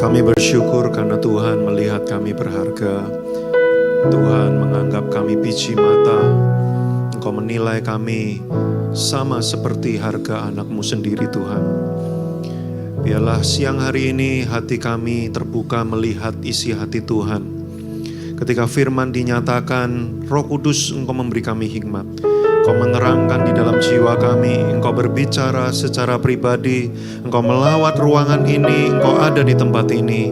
Kami bersyukur karena Tuhan melihat kami berharga. Tuhan menganggap kami biji mata. Engkau menilai kami sama seperti harga anak-Mu sendiri, Tuhan. Biarlah siang hari ini hati kami terbuka melihat isi hati Tuhan. Ketika firman dinyatakan, Roh Kudus Engkau memberi kami hikmat. Engkau menerangkan di dalam jiwa kami, Engkau berbicara secara pribadi, Engkau melawat ruangan ini, Engkau ada di tempat ini.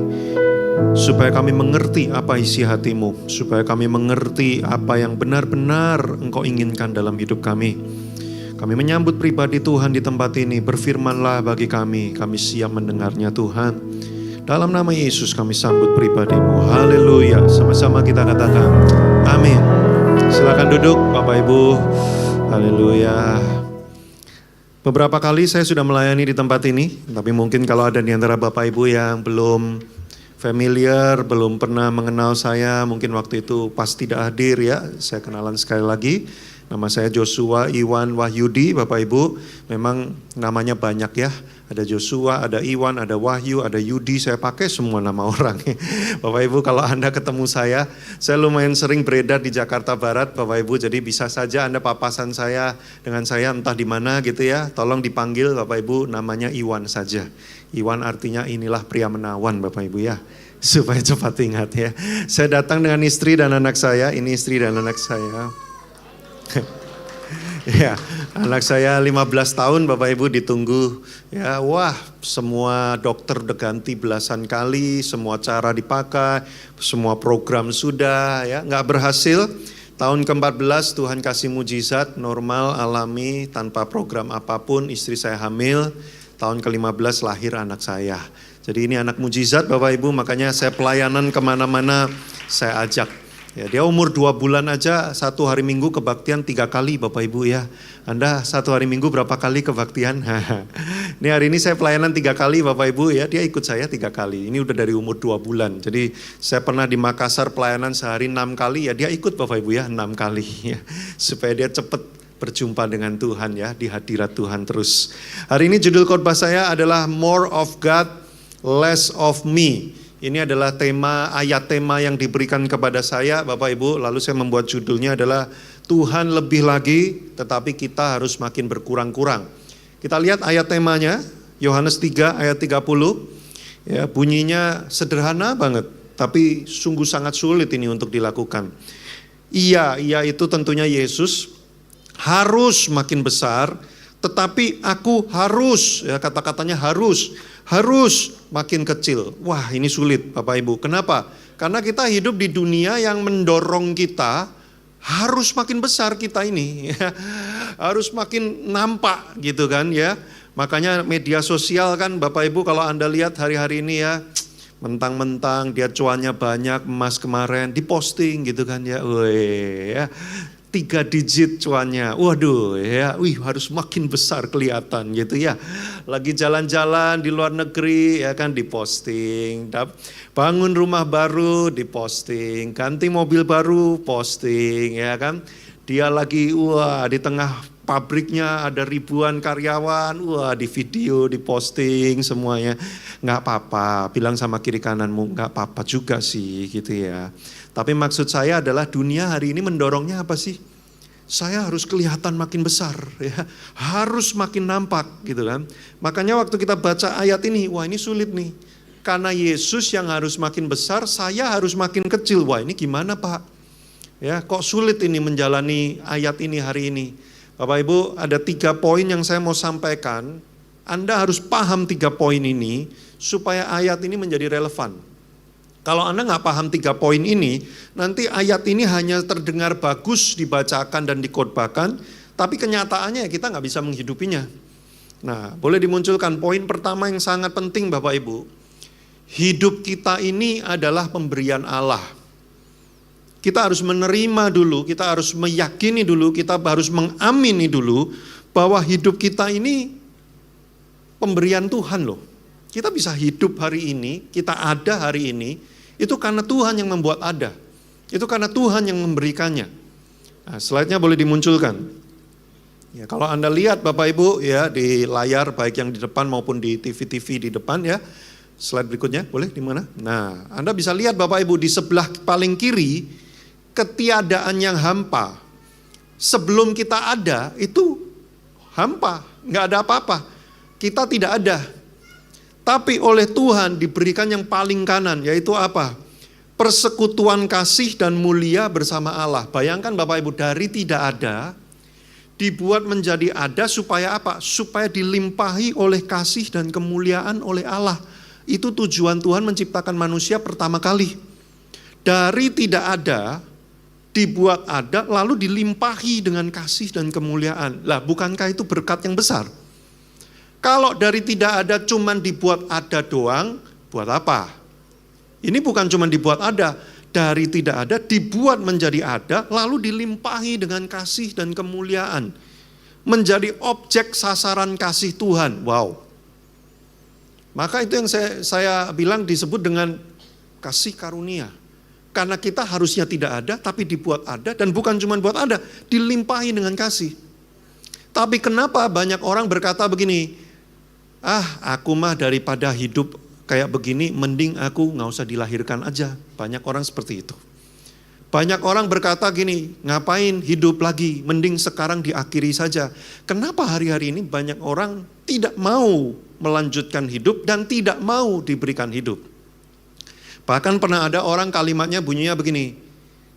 Supaya kami mengerti apa isi hati-Mu, supaya kami mengerti apa yang benar-benar Engkau inginkan dalam hidup kami. Kami menyambut pribadi Tuhan di tempat ini, berfirmanlah bagi kami siap mendengarnya Tuhan. Dalam nama Yesus kami sambut pribadi-Mu, haleluya. Sama-sama kita katakan, amin. Silakan duduk Bapak Ibu, haleluya. Beberapa kali saya sudah melayani di tempat ini, tapi mungkin kalau ada di antara Bapak Ibu yang belum familiar, belum pernah mengenal saya, mungkin waktu itu pas tidak hadir ya. Saya kenalan sekali lagi. Nama saya Joshua Iwan Wahyudi, Bapak Ibu. Memang namanya banyak ya. Ada Joshua, ada Iwan, ada Wahyu, ada Yudi. Saya pakai semua nama orang. Bapak Ibu, kalau Anda ketemu saya lumayan sering beredar di Jakarta Barat, Bapak Ibu. Jadi bisa saja Anda papasan saya dengan saya entah di mana gitu ya. Tolong dipanggil Bapak Ibu, namanya Iwan saja. Iwan artinya inilah pria menawan, Bapak Ibu ya. Supaya cepat ingat ya. Saya datang dengan istri dan anak saya. Ini istri dan anak saya. Ya, anak saya 15 tahun Bapak Ibu ditunggu. Ya, wah, semua dokter udah ganti belasan kali, semua cara dipakai, semua program sudah ya, nggak berhasil. Tahun ke-14 Tuhan kasih mujizat, normal, alami, tanpa program apapun, istri saya hamil. Tahun ke-15 lahir anak saya. Jadi ini anak mujizat Bapak Ibu, makanya saya pelayanan kemana-mana saya ajak. Ya, dia umur 2 bulan aja, 1 hari Minggu kebaktian 3 kali Bapak Ibu ya. Anda 1 hari Minggu berapa kali kebaktian? Ini hari ini saya pelayanan 3 kali Bapak Ibu ya, dia ikut saya 3 kali. Ini udah dari umur 2 bulan. Jadi saya pernah di Makassar pelayanan sehari 6 kali ya, dia ikut Bapak Ibu ya 6 kali ya. Supaya dia cepat berjumpa dengan Tuhan ya, di hadirat Tuhan terus. Hari ini judul khotbah saya adalah More of God, Less of Me. Ini adalah ayat tema yang diberikan kepada saya Bapak Ibu. Lalu saya membuat judulnya adalah Tuhan lebih lagi tetapi kita harus makin berkurang-kurang. Kita lihat ayat temanya, Yohanes 3 ayat 30. Ya, bunyinya sederhana banget, tapi sungguh sangat sulit ini untuk dilakukan. Ia itu tentunya Yesus, harus makin besar, tetapi aku harus, ya kata-katanya harus makin kecil. Wah, ini sulit Bapak Ibu. Kenapa? Karena kita hidup di dunia yang mendorong kita harus makin besar kita ini. Ya. Harus makin nampak gitu kan ya. Makanya media sosial kan Bapak Ibu, kalau Anda lihat hari-hari ini ya, mentang-mentang dia cuannya banyak, emas kemarin diposting gitu kan ya. Wih, ya. 3 digit cuannya, waduh ya, harus makin besar kelihatan gitu ya. Lagi jalan-jalan di luar negeri ya kan diposting, bangun rumah baru diposting, ganti mobil baru posting ya kan. Dia lagi di tengah pabriknya ada ribuan karyawan, di video diposting semuanya. Nggak apa-apa, bilang sama kiri kananmu, nggak apa-apa juga sih gitu ya. Tapi maksud saya adalah dunia hari ini mendorongnya apa sih? Saya harus kelihatan makin besar, ya, harus makin nampak gitu kan. Makanya waktu kita baca ayat ini, wah ini sulit nih. Karena Yesus yang harus makin besar, saya harus makin kecil. Wah ini gimana Pak? Ya, kok sulit ini menjalani ayat ini hari ini? Bapak Ibu, ada 3 poin yang saya mau sampaikan. Anda harus paham 3 poin ini supaya ayat ini menjadi relevan. Kalau Anda nggak paham 3 poin ini, nanti ayat ini hanya terdengar bagus dibacakan dan dikhotbahkan, tapi kenyataannya kita nggak bisa menghidupinya. Nah, boleh dimunculkan poin pertama yang sangat penting Bapak Ibu. Hidup kita ini adalah pemberian Allah. Kita harus menerima dulu, kita harus meyakini dulu, kita harus mengamini dulu bahwa hidup kita ini pemberian Tuhan loh. Kita bisa hidup hari ini, kita ada hari ini, itu karena Tuhan yang membuat ada. Itu karena Tuhan yang memberikannya. Nah, slide-nya boleh dimunculkan. Ya, kalau Anda lihat Bapak Ibu ya di layar baik yang di depan maupun di TV-TV di depan ya, Slide berikutnya, boleh di mana? Nah, Anda bisa lihat Bapak Ibu di sebelah paling kiri, ketiadaan yang hampa. Sebelum kita ada, itu hampa, nggak ada apa-apa. Kita tidak ada. Tapi oleh Tuhan diberikan yang paling kanan, yaitu apa? Persekutuan kasih dan mulia bersama Allah. Bayangkan Bapak Ibu, dari tidak ada, dibuat menjadi ada supaya apa? Supaya dilimpahi oleh kasih dan kemuliaan oleh Allah. Itu tujuan Tuhan menciptakan manusia pertama kali. Dari tidak ada, dibuat ada, lalu dilimpahi dengan kasih dan kemuliaan. Lah, bukankah itu berkat yang besar? Kalau dari tidak ada cuman dibuat ada doang, buat apa? Ini bukan cuma dibuat ada, dari tidak ada dibuat menjadi ada, lalu dilimpahi dengan kasih dan kemuliaan. Menjadi objek sasaran kasih Tuhan. Wow. Maka itu yang saya bilang disebut dengan kasih karunia. Karena kita harusnya tidak ada, tapi dibuat ada, dan bukan cuma buat ada, dilimpahi dengan kasih. Tapi kenapa banyak orang berkata begini, aku mah daripada hidup kayak begini, mending aku nggak usah dilahirkan aja. Banyak orang seperti itu. Banyak orang berkata gini, ngapain hidup lagi, mending sekarang diakhiri saja. Kenapa hari-hari ini banyak orang tidak mau melanjutkan hidup dan tidak mau diberikan hidup? Bahkan pernah ada orang kalimatnya bunyinya begini,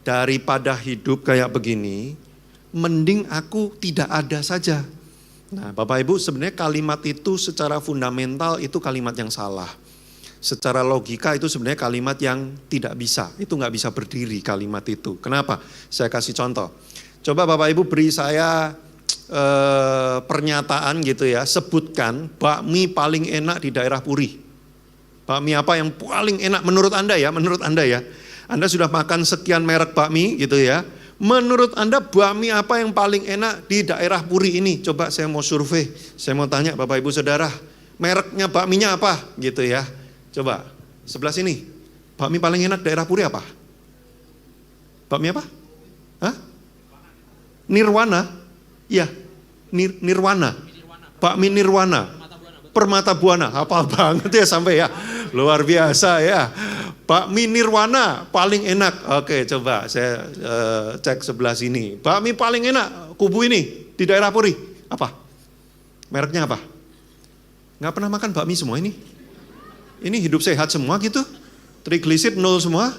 daripada hidup kayak begini, mending aku tidak ada saja. Nah Bapak Ibu, sebenarnya kalimat itu secara fundamental itu kalimat yang salah. Secara logika itu sebenarnya kalimat yang tidak bisa, itu nggak bisa berdiri kalimat itu. Kenapa? Saya kasih contoh. Coba Bapak Ibu beri saya pernyataan gitu ya, sebutkan bakmi paling enak di daerah Puri. Bakmi apa yang paling enak menurut Anda ya, menurut Anda ya. Anda sudah makan sekian merek bakmi gitu ya. Menurut Anda bakmi apa yang paling enak di daerah Puri ini? Coba saya mau survei, saya mau tanya Bapak Ibu Saudara, mereknya bakminya apa gitu ya. Coba, sebelah sini, bakmi paling enak daerah Puri apa? Bakmi apa? Hah? Nirwana? Iya, Nirwana. Bakmi Nirwana. Permata Buana, hafal banget ya sampai ya. Luar biasa ya. Bakmi Nirwana paling enak. Oke, coba saya cek sebelah sini. Bakmi paling enak, kubu ini, di daerah Puri. Apa? Mereknya apa? Nggak pernah makan bakmi semua ini? Ini hidup sehat semua gitu? Trigliserid 0 semua?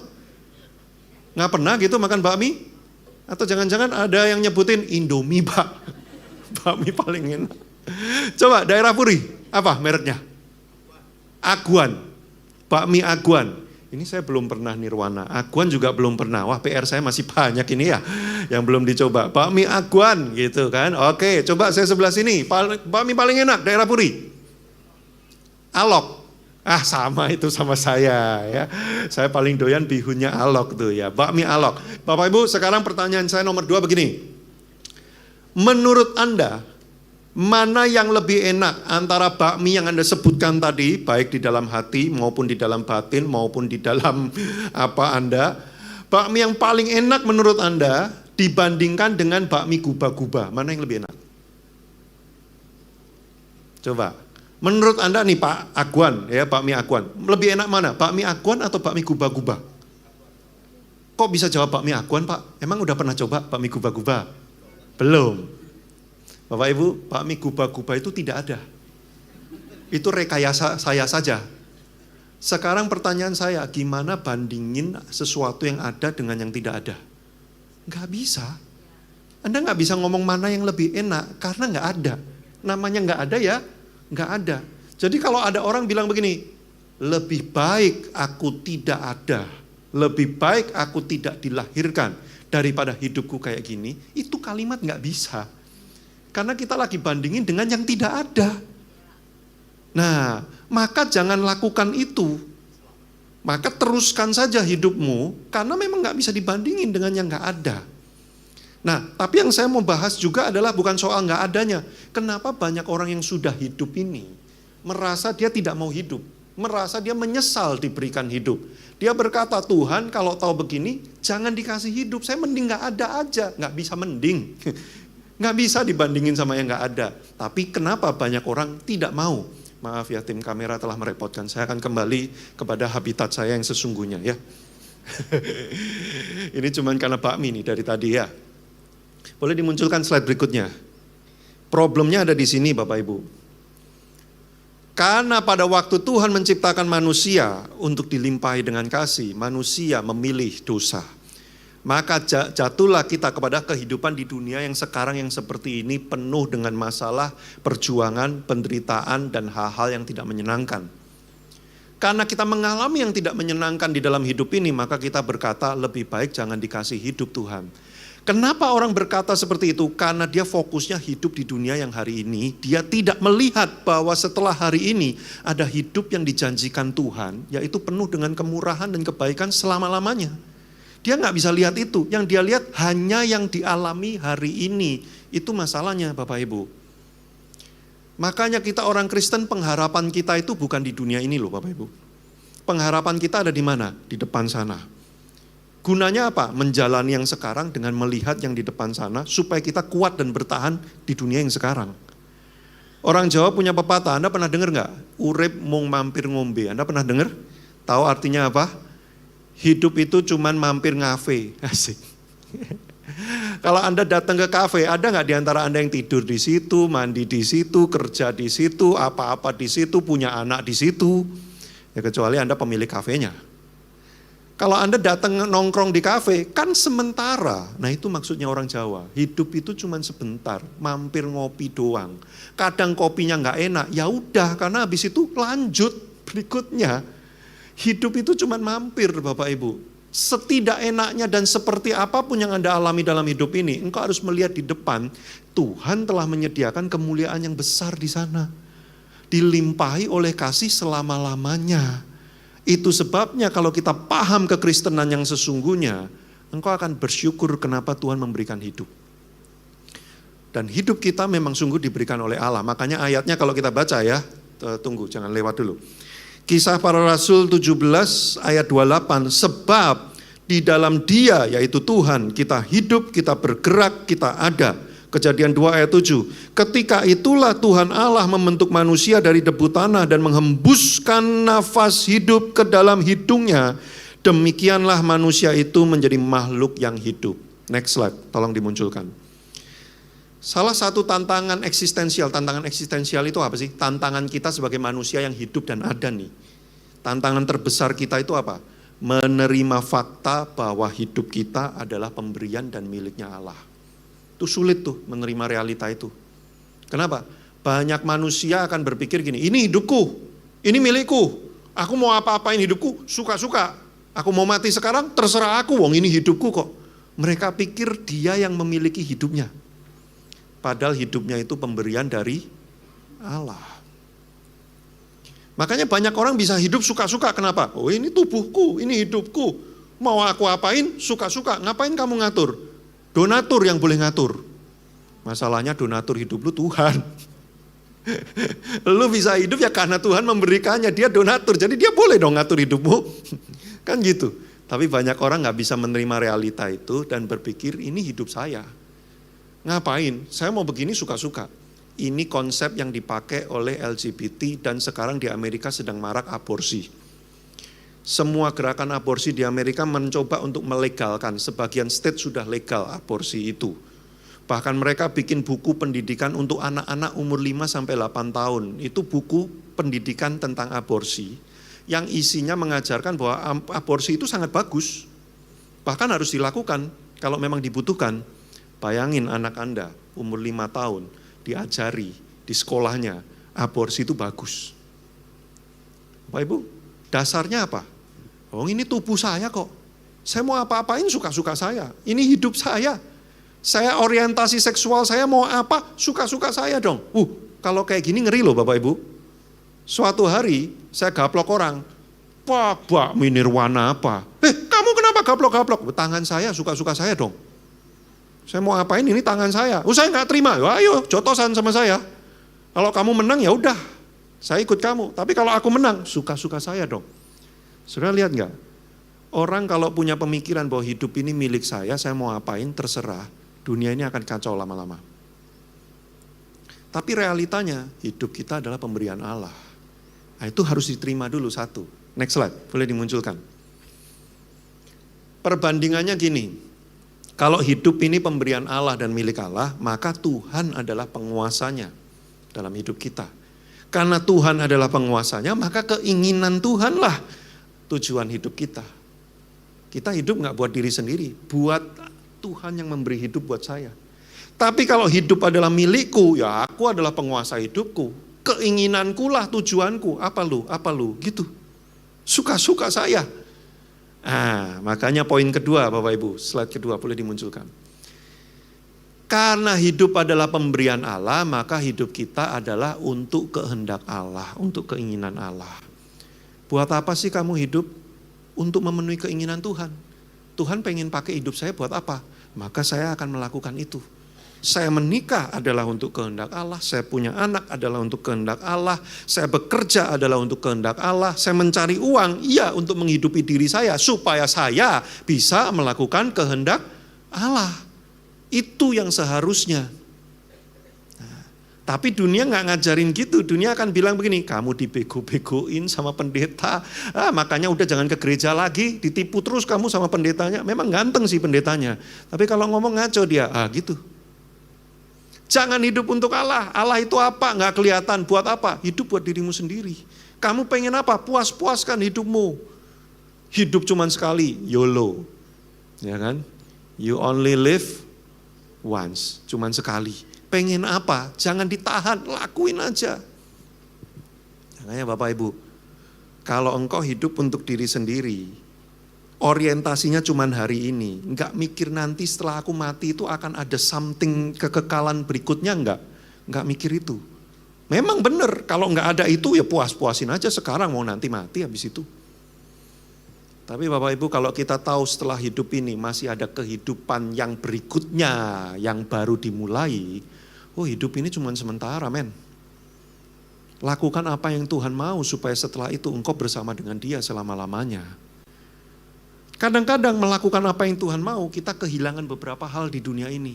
Nggak pernah gitu makan bakmi? Atau jangan-jangan ada yang nyebutin Indomie Pak? Bakmi paling enak. Coba daerah Puri, apa mereknya? Aguan. Bakmi Aguan. Ini saya belum pernah Nirwana. Aguan juga belum pernah. Wah PR saya masih banyak ini ya. Yang belum dicoba. Bakmi Aguan gitu kan. Oke coba saya sebelah sini. Bakmi paling enak daerah Puri. Alok. Sama itu sama saya ya. Saya paling doyan bihunnya Alok tuh ya, bakmi Alok. Bapak Ibu, sekarang pertanyaan saya nomor 2 begini. Menurut Anda, mana yang lebih enak antara bakmi yang Anda sebutkan tadi, baik di dalam hati maupun di dalam batin maupun di dalam apa Anda? Bakmi yang paling enak menurut Anda dibandingkan dengan bakmi guba-guba, mana yang lebih enak? Coba. Menurut Anda nih Pak Aguan, ya bakmi Aguan, lebih enak mana? Bakmi Aguan atau bakmi guba-guba? Kok bisa jawab bakmi Aguan Pak? Emang udah pernah coba bakmi guba-guba? Belum. Bapak Ibu, bakmi guba-guba itu tidak ada. Itu rekayasa saya saja. Sekarang pertanyaan saya, gimana bandingin sesuatu yang ada dengan yang tidak ada? Nggak bisa. Anda nggak bisa ngomong mana yang lebih enak, karena nggak ada. Namanya nggak ada ya, nggak ada. Jadi kalau ada orang bilang begini, lebih baik aku tidak ada, lebih baik aku tidak dilahirkan daripada hidupku kayak gini, itu kalimat nggak bisa. Karena kita lagi bandingin dengan yang tidak ada. Nah, maka jangan lakukan itu. Maka teruskan saja hidupmu, karena memang nggak bisa dibandingin dengan yang nggak ada. Nah, tapi yang saya mau bahas juga adalah bukan soal nggak adanya. Kenapa banyak orang yang sudah hidup ini merasa dia tidak mau hidup, merasa dia menyesal diberikan hidup. Dia berkata, Tuhan kalau tahu begini, jangan dikasih hidup. Saya mending nggak ada aja, nggak bisa mending, nggak bisa dibandingin sama yang nggak ada. Tapi kenapa banyak orang tidak mau Maaf ya, tim kamera telah merepotkan. Saya akan kembali kepada habitat saya yang sesungguhnya ya. Ini cuman karena bakmi nih dari tadi ya. Boleh dimunculkan slide berikutnya. Problemnya ada di sini Bapak Ibu. Karena pada waktu Tuhan menciptakan manusia untuk dilimpahi dengan kasih, manusia memilih dosa. Maka jatuhlah kita kepada kehidupan di dunia yang sekarang yang seperti ini penuh dengan masalah, perjuangan, penderitaan, dan hal-hal yang tidak menyenangkan. Karena kita mengalami yang tidak menyenangkan di dalam hidup ini, maka kita berkata lebih baik jangan dikasih hidup Tuhan. Kenapa orang berkata seperti itu? Karena dia fokusnya hidup di dunia yang hari ini, dia tidak melihat bahwa setelah hari ini ada hidup yang dijanjikan Tuhan, yaitu penuh dengan kemurahan dan kebaikan selama-lamanya. Dia nggak bisa lihat itu, yang dia lihat hanya yang dialami hari ini. Itu masalahnya Bapak Ibu. Makanya kita orang Kristen pengharapan kita itu bukan di dunia ini loh Bapak Ibu. Pengharapan kita ada di mana? Di depan sana. Gunanya apa? Menjalani yang sekarang dengan melihat yang di depan sana supaya kita kuat dan bertahan di dunia yang sekarang. Orang Jawa punya pepatah, Anda pernah dengar nggak? Urip mung mampir ngombe. Anda pernah dengar? Tahu artinya apa? Hidup itu cuman mampir ngafe. Asik. Kalau Anda datang ke kafe, ada nggak di antara Anda yang tidur di situ, mandi di situ, kerja di situ, apa-apa di situ, punya anak di situ? Ya kecuali Anda pemilik kafenya. Kalau Anda datang nongkrong di kafe, kan sementara. Nah itu maksudnya orang Jawa. Hidup itu cuman sebentar, mampir ngopi doang. Kadang kopinya nggak enak, ya udah karena habis itu lanjut berikutnya. Hidup itu cuman mampir Bapak Ibu. Setidak enaknya dan seperti apapun yang Anda alami dalam hidup ini, engkau harus melihat di depan, Tuhan telah menyediakan kemuliaan yang besar di sana. Dilimpahi oleh kasih selama-lamanya. Itu sebabnya kalau kita paham kekristenan yang sesungguhnya, engkau akan bersyukur kenapa Tuhan memberikan hidup. Dan hidup kita memang sungguh diberikan oleh Allah. Makanya ayatnya kalau kita baca ya, tunggu jangan lewat dulu. Kisah Para Rasul 17 ayat 28, sebab di dalam Dia yaitu Tuhan kita hidup, kita bergerak, kita ada. Kejadian 2 ayat 7, ketika itulah Tuhan Allah membentuk manusia dari debu tanah dan menghembuskan nafas hidup ke dalam hidungnya, demikianlah manusia itu menjadi makhluk yang hidup. Next slide, tolong dimunculkan. Salah satu tantangan eksistensial itu apa sih? Tantangan kita sebagai manusia yang hidup dan ada nih. Tantangan terbesar kita itu apa? Menerima fakta bahwa hidup kita adalah pemberian dan miliknya Allah. Itu sulit tuh menerima realita itu. Kenapa? Banyak manusia akan berpikir gini, ini hidupku, ini milikku. Aku mau apa-apain hidupku, suka-suka. Aku mau mati sekarang, terserah aku, wong ini hidupku kok. Mereka pikir dia yang memiliki hidupnya. Padahal hidupnya itu pemberian dari Allah. Makanya banyak orang bisa hidup suka-suka. Kenapa? Oh ini tubuhku, ini hidupku. Mau aku apain, suka-suka. Ngapain kamu ngatur? Donatur yang boleh ngatur. Masalahnya donatur hidup lu Tuhan. Lu bisa hidup ya karena Tuhan memberikannya. Dia donatur, jadi dia boleh dong ngatur hidupmu. Kan gitu. Tapi banyak orang gak bisa menerima realita itu dan berpikir ini hidup saya. Ngapain? Saya mau begini suka-suka. Ini konsep yang dipakai oleh LGBT dan sekarang di Amerika sedang marak aborsi. Semua gerakan aborsi di Amerika mencoba untuk melegalkan. Sebagian state sudah legal aborsi itu. Bahkan mereka bikin buku pendidikan untuk anak-anak umur 5-8 tahun. Itu buku pendidikan tentang aborsi yang isinya mengajarkan bahwa aborsi itu sangat bagus. Bahkan harus dilakukan kalau memang dibutuhkan. Bayangin anak Anda umur 5 tahun diajari di sekolahnya aborsi itu bagus. Bapak Ibu, dasarnya apa? Oh ini tubuh saya kok. Saya mau apa-apain suka-suka saya. Ini hidup saya. Saya orientasi seksual saya mau apa suka-suka saya dong. Kalau kayak gini ngeri loh Bapak Ibu. Suatu hari saya gaplok orang. Pak Nirwana apa? Kamu kenapa gaplok-gaplok? Tangan saya suka-suka saya dong. Saya mau apain ini tangan saya. Saya nggak terima. Ayo jotosan sama saya. Kalau kamu menang ya udah, saya ikut kamu. Tapi kalau aku menang, suka-suka saya dong. Saudara lihat nggak? Orang kalau punya pemikiran bahwa hidup ini milik saya mau apain terserah. Dunia ini akan kacau lama-lama. Tapi realitanya hidup kita adalah pemberian Allah. Nah, itu harus diterima dulu satu. Next slide, boleh dimunculkan. Perbandingannya gini, kalau hidup ini pemberian Allah dan milik Allah, maka Tuhan adalah penguasanya dalam hidup kita. Karena Tuhan adalah penguasanya, maka keinginan Tuhanlah tujuan hidup kita. Kita hidup gak buat diri sendiri, buat Tuhan yang memberi hidup buat saya. Tapi kalau hidup adalah milikku, ya aku adalah penguasa hidupku. Keinginanku lah tujuanku, apa lu, gitu. Suka-suka saya. Nah, makanya poin kedua Bapak Ibu, slide kedua boleh dimunculkan. Karena hidup adalah pemberian Allah, maka hidup kita adalah untuk kehendak Allah, untuk keinginan Allah. Buat apa sih kamu hidup? Untuk memenuhi keinginan Tuhan. Tuhan pengen pakai hidup saya buat apa? Maka saya akan melakukan itu. Saya menikah adalah untuk kehendak Allah, saya punya anak adalah untuk kehendak Allah, saya bekerja adalah untuk kehendak Allah, saya mencari uang, iya untuk menghidupi diri saya, supaya saya bisa melakukan kehendak Allah. Itu yang seharusnya. Nah, tapi dunia gak ngajarin gitu, dunia akan bilang begini, kamu dibego-begoin sama pendeta, makanya udah jangan ke gereja lagi, ditipu terus kamu sama pendetanya, memang ganteng sih pendetanya, tapi kalau ngomong ngaco dia, gitu. Jangan hidup untuk Allah. Allah itu apa? Nggak kelihatan. Buat apa? Hidup buat dirimu sendiri. Kamu pengen apa? Puas-puaskan hidupmu. Hidup cuman sekali. YOLO. Ya kan? You only live once. Cuman sekali. Pengen apa? Jangan ditahan. Lakuin aja. Makanya Bapak Ibu, kalau engkau hidup untuk diri sendiri, orientasinya cuman hari ini, enggak mikir nanti setelah aku mati itu akan ada something kekekalan berikutnya, enggak mikir itu. Memang benar, kalau enggak ada itu ya puas-puasin aja sekarang, mau nanti mati habis itu. Tapi Bapak Ibu, kalau kita tahu setelah hidup ini masih ada kehidupan yang berikutnya, yang baru dimulai, hidup ini cuman sementara men. Lakukan apa yang Tuhan mau supaya setelah itu engkau bersama dengan Dia selama-lamanya. Kadang-kadang melakukan apa yang Tuhan mau, kita kehilangan beberapa hal di dunia ini.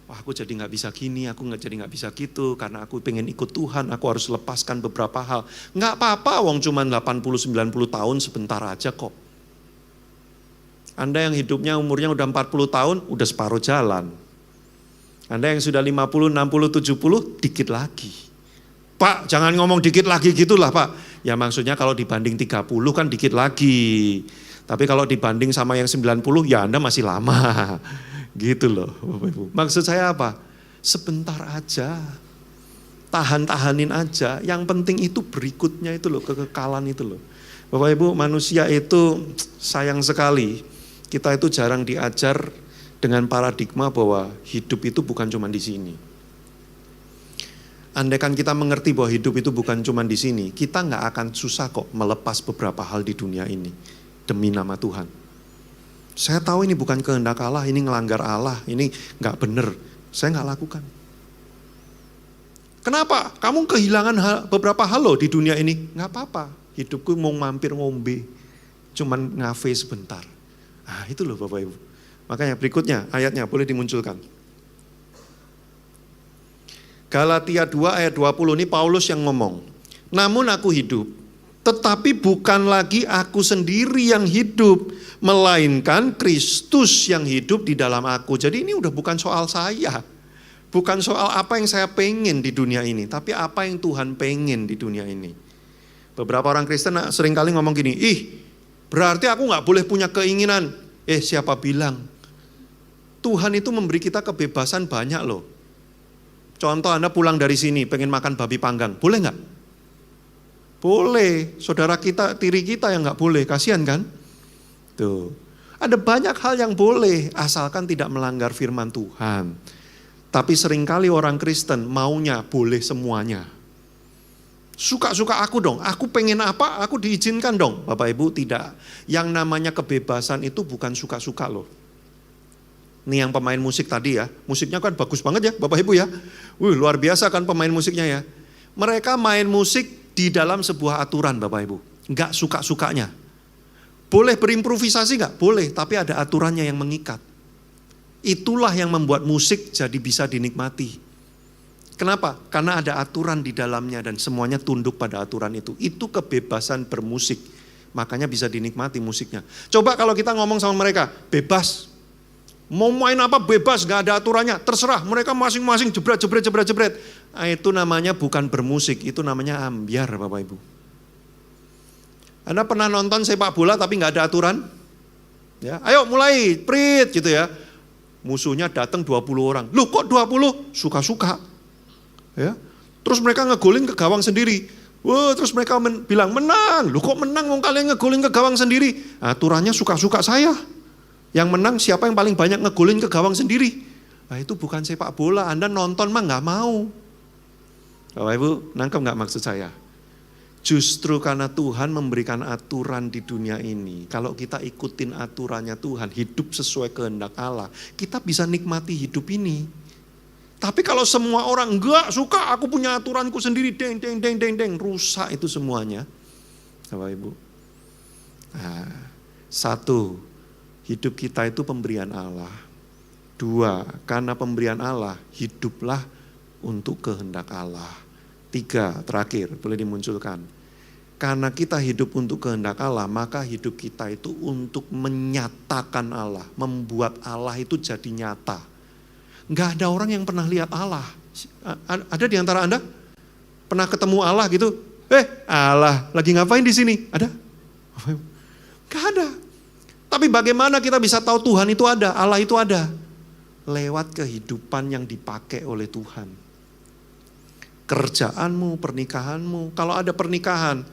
Wah, aku jadi gak bisa gini, aku jadi gak bisa gitu, karena aku pengen ikut Tuhan, aku harus lepaskan beberapa hal. Gak apa-apa, wong cuman 80-90 tahun sebentar aja kok. Anda yang hidupnya umurnya udah 40 tahun, udah separuh jalan. Anda yang sudah 50, 60, 70, dikit lagi. Pak, jangan ngomong dikit lagi gitulah Pak. Ya maksudnya kalau dibanding 30 kan dikit lagi. Tapi kalau dibanding sama yang 90, ya Anda masih lama. Gitu loh Bapak Ibu. Maksud saya apa? Sebentar aja. Tahan-tahanin aja. Yang penting itu berikutnya itu loh, kekekalan itu loh. Bapak Ibu, manusia itu sayang sekali. Kita itu jarang diajar dengan paradigma bahwa hidup itu bukan cuma di sini. Andaikan kita mengerti bahwa hidup itu bukan cuma di sini, kita nggak akan susah kok melepas beberapa hal di dunia ini. Demi nama Tuhan. Saya tahu ini bukan kehendak Allah, ini ngelanggar Allah, ini gak benar. Saya gak lakukan. Kenapa? Kamu kehilangan beberapa hal loh di dunia ini. Gak apa-apa, hidupku mau mampir ngombe. Cuman ngafe sebentar. Itu loh Bapak Ibu. Makanya berikutnya ayatnya boleh dimunculkan. Galatia 2 ayat 20 ini Paulus yang ngomong. Namun aku hidup. Tetapi bukan lagi aku sendiri yang hidup, melainkan Kristus yang hidup di dalam aku. Jadi ini udah bukan soal saya. Bukan soal apa yang saya pengen di dunia ini, tapi apa yang Tuhan pengen di dunia ini. Beberapa orang Kristen seringkali ngomong gini, berarti aku gak boleh punya keinginan. Siapa bilang? Tuhan itu memberi kita kebebasan banyak loh. Contoh Anda pulang dari sini, pengen makan babi panggang, boleh gak? Boleh, saudara kita, tiri kita yang gak boleh, kasihan kan? Tuh, ada banyak hal yang boleh, asalkan tidak melanggar firman Tuhan. Tapi seringkali orang Kristen maunya boleh semuanya. Suka-suka aku dong, aku pengen apa, aku diizinkan dong. Bapak Ibu tidak, yang namanya kebebasan itu bukan suka-suka loh. Ini yang pemain musik tadi ya, musiknya kan bagus banget ya Bapak Ibu ya. Luar biasa kan pemain musiknya ya. Mereka main musik di dalam sebuah aturan Bapak Ibu. Enggak suka-sukanya. Boleh berimprovisasi enggak? Boleh, tapi ada aturannya yang mengikat. Itulah yang membuat musik jadi bisa dinikmati. Kenapa? Karena ada aturan di dalamnya dan semuanya tunduk pada aturan itu. Itu kebebasan bermusik. Makanya bisa dinikmati musiknya. Coba kalau kita ngomong sama mereka, bebas. Mau main apa bebas, gak ada aturannya. Terserah, mereka masing-masing jebret. Nah, itu namanya bukan bermusik, itu namanya ambyar Bapak Ibu. Anda pernah nonton sepak bola tapi gak ada aturan? Ya, ayo mulai, prit gitu ya. Musuhnya datang 20 orang. Loh kok 20? Suka-suka. Ya. Terus mereka ngegolin ke gawang sendiri. Wah, terus mereka bilang menang. Loh kok menang wong kalian ngegolin ke gawang sendiri? Aturannya suka-suka saya. Yang menang siapa yang paling banyak ngegolin ke gawang sendiri. Nah itu bukan sepak bola, Anda nonton mah gak mau. Bapak Ibu, nangkep gak maksud saya? Justru karena Tuhan memberikan aturan di dunia ini, kalau kita ikutin aturannya Tuhan, hidup sesuai kehendak Allah, kita bisa nikmati hidup ini. Tapi kalau semua orang enggak suka, aku punya aturanku sendiri, deng, rusak itu semuanya. Bapak Ibu. Nah, satu, hidup kita itu pemberian Allah. Dua, karena pemberian Allah, hiduplah untuk kehendak Allah. Tiga, terakhir, boleh dimunculkan. Karena kita hidup untuk kehendak Allah, maka hidup kita itu untuk menyatakan Allah. Membuat Allah itu jadi nyata. Enggak ada orang yang pernah lihat Allah. Ada di antara Anda? Pernah ketemu Allah gitu? Allah lagi ngapain di sini? Ada? Enggak ada. Tapi bagaimana kita bisa tahu Tuhan itu ada, Allah itu ada? Lewat kehidupan yang dipakai oleh Tuhan. Kerjaanmu, pernikahanmu. Kalau ada pernikahan,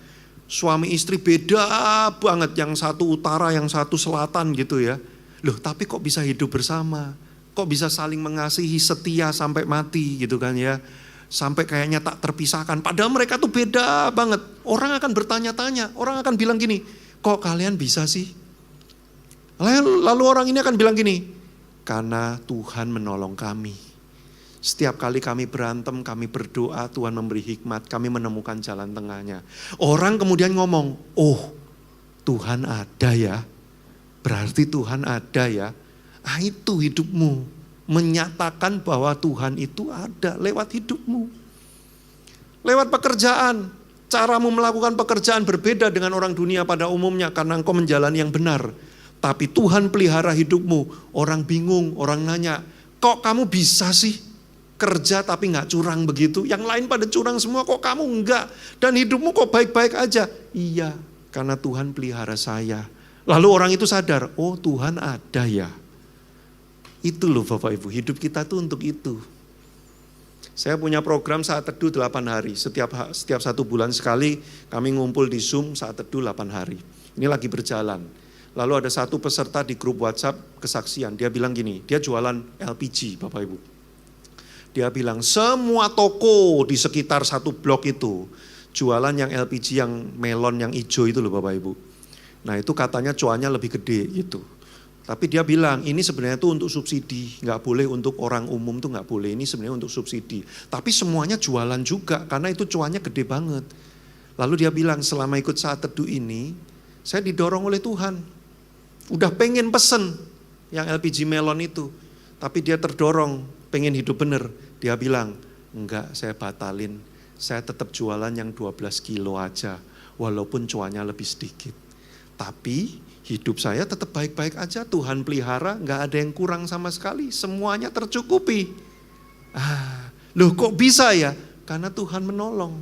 suami istri beda banget. Yang satu utara, yang satu selatan gitu ya. Loh tapi kok bisa hidup bersama? Kok bisa saling mengasihi, setia sampai mati gitu kan ya. Sampai kayaknya tak terpisahkan. Padahal mereka tuh beda banget. Orang akan bertanya-tanya, orang akan bilang gini, kok kalian bisa sih? Lalu orang ini akan bilang gini, karena Tuhan menolong kami. Setiap kali kami berantem, kami berdoa, Tuhan memberi hikmat, kami menemukan jalan tengahnya. Orang kemudian ngomong, oh Tuhan ada ya, berarti Tuhan ada ya. Itu hidupmu, menyatakan bahwa Tuhan itu ada lewat hidupmu. Lewat pekerjaan, caramu melakukan pekerjaan berbeda dengan orang dunia pada umumnya karena engkau menjalani yang benar. Tapi Tuhan pelihara hidupmu. Orang bingung, orang nanya, kok kamu bisa sih kerja tapi gak curang begitu? Yang lain pada curang semua, kok kamu enggak? Dan hidupmu kok baik-baik aja? Iya, karena Tuhan pelihara saya. Lalu orang itu sadar, oh Tuhan ada ya. Itu loh Bapak Ibu, hidup kita tuh untuk itu. Saya punya program saat teduh 8 hari. Setiap 1 bulan sekali kami ngumpul di Zoom saat teduh 8 hari. Ini lagi berjalan. Lalu ada satu peserta di grup WhatsApp kesaksian, dia bilang gini, dia jualan LPG Bapak Ibu. Dia bilang semua toko di sekitar satu blok itu jualan yang LPG yang melon yang hijau itu loh Bapak Ibu. Nah itu katanya cuannya lebih gede gitu. Tapi dia bilang ini sebenarnya itu untuk subsidi, nggak boleh untuk orang umum tuh nggak boleh, ini sebenarnya untuk subsidi. Tapi semuanya jualan juga karena itu cuannya gede banget. Lalu dia bilang selama ikut saat teduh ini, saya didorong oleh Tuhan. Udah pengen pesen yang LPG melon itu. Tapi dia terdorong, pengen hidup bener. Dia bilang, enggak saya batalin. Saya tetap jualan yang 12 kilo aja. Walaupun cuannya lebih sedikit. Tapi hidup saya tetap baik-baik aja. Tuhan pelihara, enggak ada yang kurang sama sekali. Semuanya tercukupi. Loh kok bisa ya? Karena Tuhan menolong.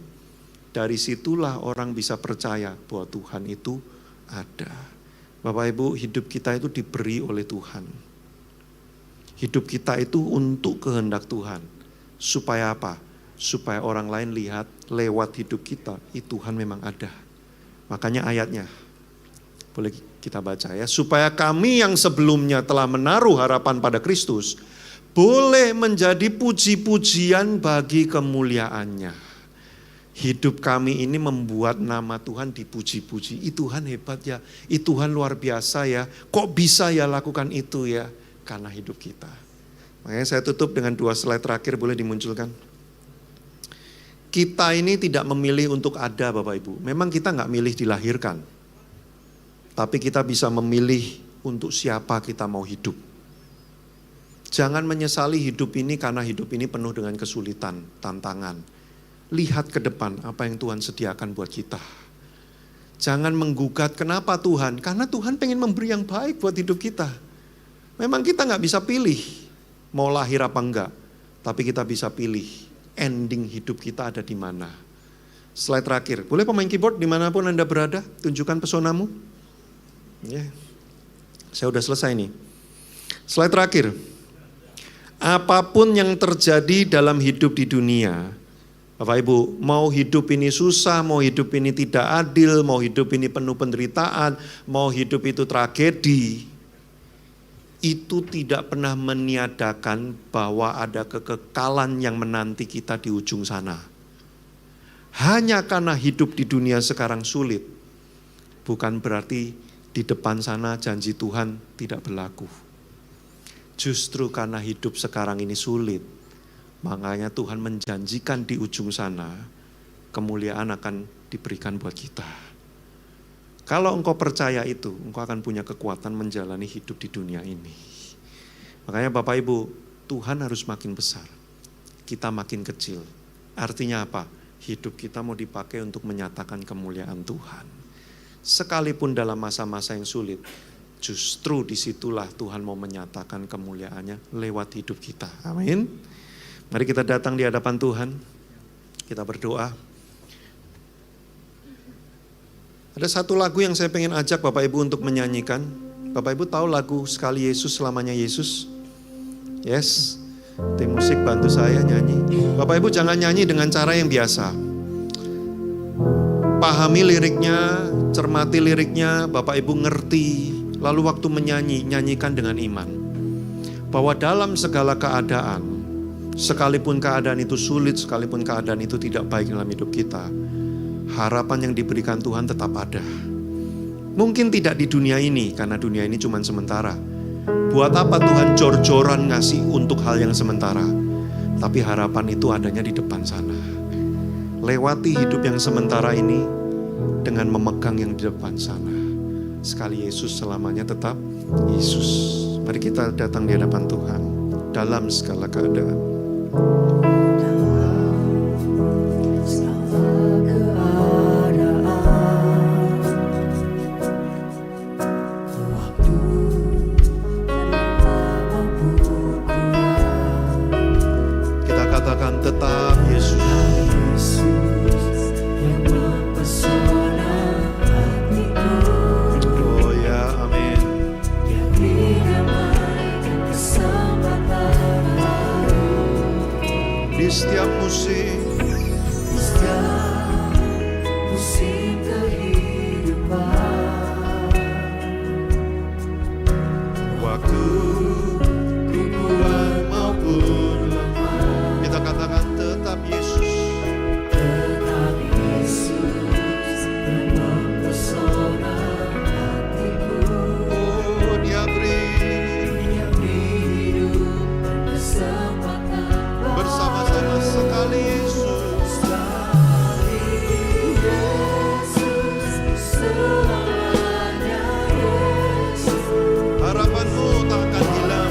Dari situlah orang bisa percaya bahwa Tuhan itu ada. Bapak Ibu, hidup kita itu diberi oleh Tuhan. Hidup kita itu untuk kehendak Tuhan. Supaya apa? Supaya orang lain lihat lewat hidup kita, Tuhan memang ada. Makanya ayatnya, boleh kita baca ya. Supaya kami yang sebelumnya telah menaruh harapan pada Kristus, boleh menjadi puji-pujian bagi kemuliaannya. Hidup kami ini membuat nama Tuhan dipuji-puji. Tuhan hebat ya, Tuhan luar biasa ya. Kok bisa ya lakukan itu ya? Karena hidup kita. Makanya saya tutup dengan 2 slide terakhir, boleh dimunculkan. Kita ini tidak memilih untuk ada Bapak Ibu. Memang kita gak milih dilahirkan. Tapi kita bisa memilih untuk siapa kita mau hidup. Jangan menyesali hidup ini karena hidup ini penuh dengan kesulitan, tantangan. Lihat ke depan apa yang Tuhan sediakan buat kita. Jangan menggugat kenapa Tuhan, karena Tuhan pengen memberi yang baik buat hidup kita. Memang kita gak bisa pilih mau lahir apa enggak, tapi kita bisa pilih ending hidup kita ada di mana. Slide terakhir, boleh pemain keyboard dimanapun Anda berada, tunjukkan pesonamu. Ya. Saya udah selesai nih. Slide terakhir. Apapun yang terjadi dalam hidup di dunia, Bapak Ibu, mau hidup ini susah, mau hidup ini tidak adil, mau hidup ini penuh penderitaan, mau hidup itu tragedi, itu tidak pernah meniadakan bahwa ada kekekalan yang menanti kita di ujung sana. Hanya karena hidup di dunia sekarang sulit, bukan berarti di depan sana janji Tuhan tidak berlaku. Justru karena hidup sekarang ini sulit, makanya Tuhan menjanjikan di ujung sana, kemuliaan akan diberikan buat kita. Kalau engkau percaya itu, engkau akan punya kekuatan menjalani hidup di dunia ini. Makanya Bapak Ibu, Tuhan harus makin besar, kita makin kecil. Artinya apa? Hidup kita mau dipakai untuk menyatakan kemuliaan Tuhan. Sekalipun dalam masa-masa yang sulit, justru disitulah Tuhan mau menyatakan kemuliaannya lewat hidup kita. Amin. Mari kita datang di hadapan Tuhan, kita berdoa. Ada satu lagu yang saya pengen ajak Bapak Ibu untuk menyanyikan. Bapak Ibu tahu lagu Sekali Yesus Selamanya Yesus? Yes. Tim musik bantu saya nyanyi. Bapak Ibu jangan nyanyi dengan cara yang biasa. Pahami liriknya, cermati liriknya, Bapak Ibu ngerti. Lalu waktu menyanyi, nyanyikan dengan iman. Bahwa dalam segala keadaan, sekalipun keadaan itu sulit, sekalipun keadaan itu tidak baik dalam hidup kita, harapan yang diberikan Tuhan tetap ada. Mungkin tidak di dunia ini, karena dunia ini cuma sementara. Buat apa Tuhan jor-joran ngasih untuk hal yang sementara? Tapi harapan itu adanya di depan sana. Lewati hidup yang sementara ini dengan memegang yang di depan sana. Sekali Yesus selamanya tetap Yesus. Mari kita datang di hadapan Tuhan dalam segala keadaan. Tetap Yesus yang mempesona hatiku. Oh ya, amin. Yang didamaikan kesempatan baru di setiap musim, kehidupan. Waktu ku kuat maupun lemah, kita katakan tetap Yesus. Tetap Yesus yang mempesona hatiku. Oh, Dia beri hidup dan kesempatan bersama-sama sekali Yesus. Sekali Yesus, selamanya Yesus. Harapanmu tak akan hilang.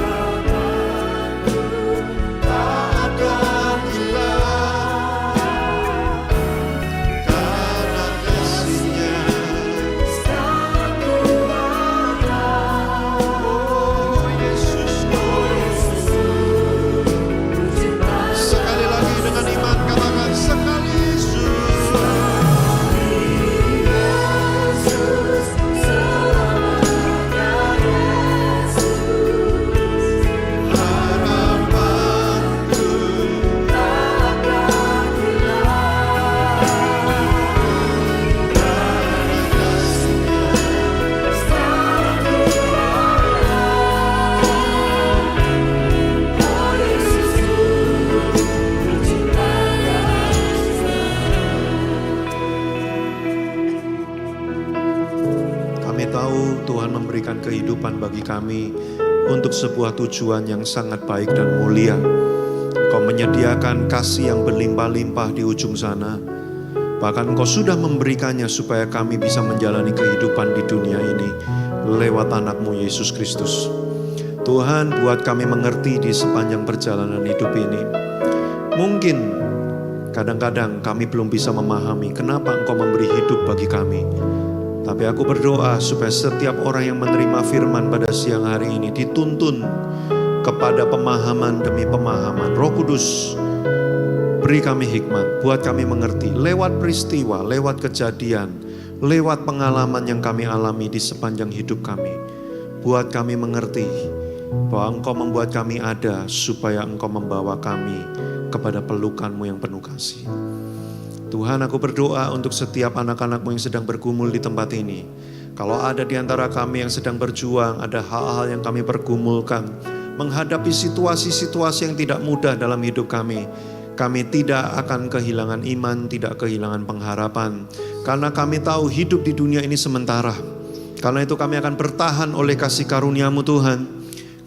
Kehidupan bagi kami untuk sebuah tujuan yang sangat baik dan mulia. Engkau menyediakan kasih yang berlimpah-limpah di ujung sana. Bahkan Engkau sudah memberikannya supaya kami bisa menjalani kehidupan di dunia ini lewat anak-Mu Yesus Kristus. Tuhan, buat kami mengerti di sepanjang perjalanan hidup ini. Mungkin kadang-kadang kami belum bisa memahami kenapa Engkau memberi hidup bagi kami. Tapi aku berdoa supaya setiap orang yang menerima firman pada siang hari ini dituntun kepada pemahaman demi pemahaman. Roh Kudus, beri kami hikmat, buat kami mengerti lewat peristiwa, lewat kejadian, lewat pengalaman yang kami alami di sepanjang hidup kami. Buat kami mengerti bahwa Engkau membuat kami ada supaya Engkau membawa kami kepada pelukan-Mu yang penuh kasih. Tuhan, aku berdoa untuk setiap anak-anak-Mu yang sedang bergumul di tempat ini. Kalau ada di antara kami yang sedang berjuang, ada hal-hal yang kami pergumulkan, menghadapi situasi-situasi yang tidak mudah dalam hidup kami. Kami tidak akan kehilangan iman, tidak kehilangan pengharapan. Karena kami tahu hidup di dunia ini sementara. Karena itu kami akan bertahan oleh kasih karunia-Mu Tuhan.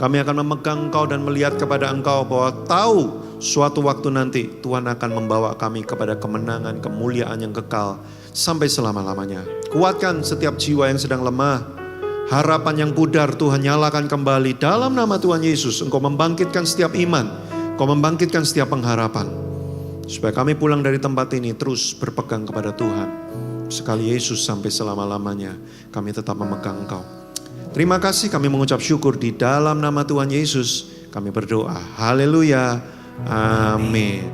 Kami akan memegang Engkau dan melihat kepada Engkau bahwa tahu suatu waktu nanti Tuhan akan membawa kami kepada kemenangan, kemuliaan yang kekal sampai selama-lamanya. Kuatkan setiap jiwa yang sedang lemah. Harapan yang pudar Tuhan nyalakan kembali dalam nama Tuhan Yesus. Engkau membangkitkan setiap iman, Engkau membangkitkan setiap pengharapan. Supaya kami pulang dari tempat ini terus berpegang kepada Tuhan. Sekali Yesus sampai selama-lamanya kami tetap memegang Engkau. Terima kasih, kami mengucap syukur di dalam nama Tuhan Yesus. Kami berdoa. Haleluya. Amin.